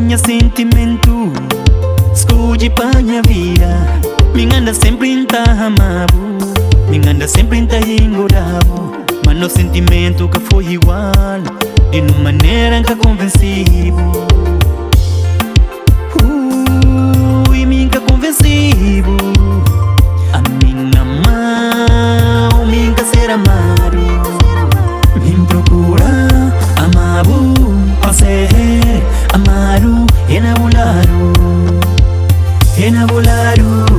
minha sentimento, escolhe para minha vida. Me anda sempre em amabo, me anda sempre em engordado. Mas no sentimento que foi igual, de uma maneira que convencido. E me convencido. A minha mão, me ser amado. Me procura amabo, passei amado, enamorado, enamorado.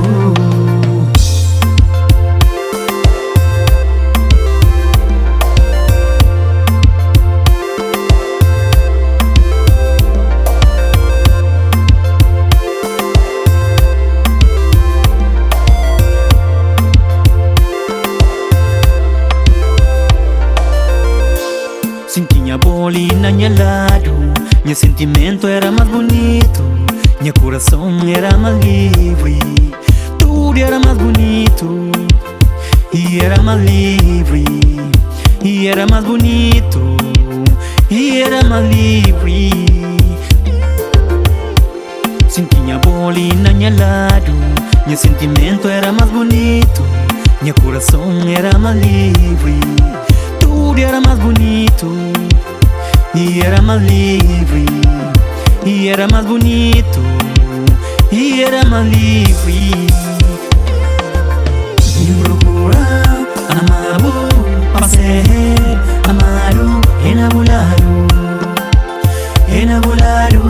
Sentia bolina minha lado, meu sentimento era mais bonito, meu coração era mais livre, tudo era mais bonito, e era mais livre, e era mais bonito, e era mais livre. Sentia bolina minha lado, meu sentimento era mais bonito, meu coração era mais livre, tudo era mais bonito, e era mais livre, e era mais bonito, e era mais livre. Me procura amabo, passei amado, enamorado, enamorado.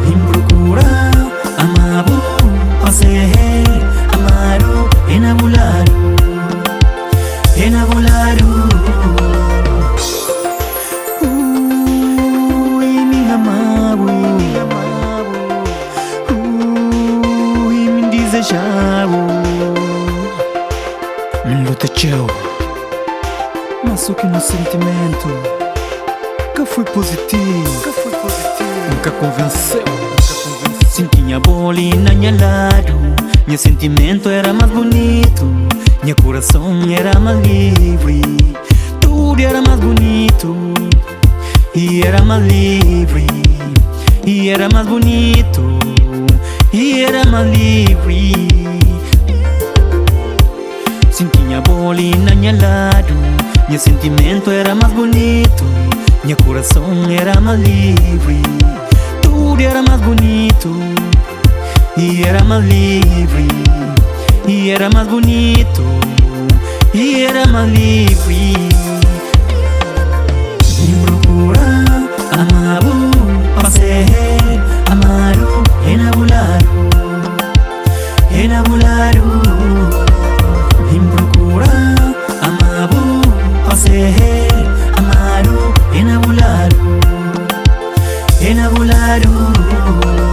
Me procura amabo, passei amado, enamorado, enamorado. Me amava, me desejava. Me lutecheu, mas o que no sentimento que foi positivo, nunca convenceu. Sentia bolina minha lado, meu sentimento era mais bonito, meu coração era mais livre, tudo era mais bonito, e era mais livre, e era mais bonito, e era mais livre. Sentia bolina minha lado, meu sentimento era mais bonito, meu coração era mais livre, tudo era mais bonito, e era mais livre, e era mais bonito, e era mais livre. Me procura amabo, passei amado, enamorado, enamorado. Me procura amabo, passei amado, enamorado, enamorado.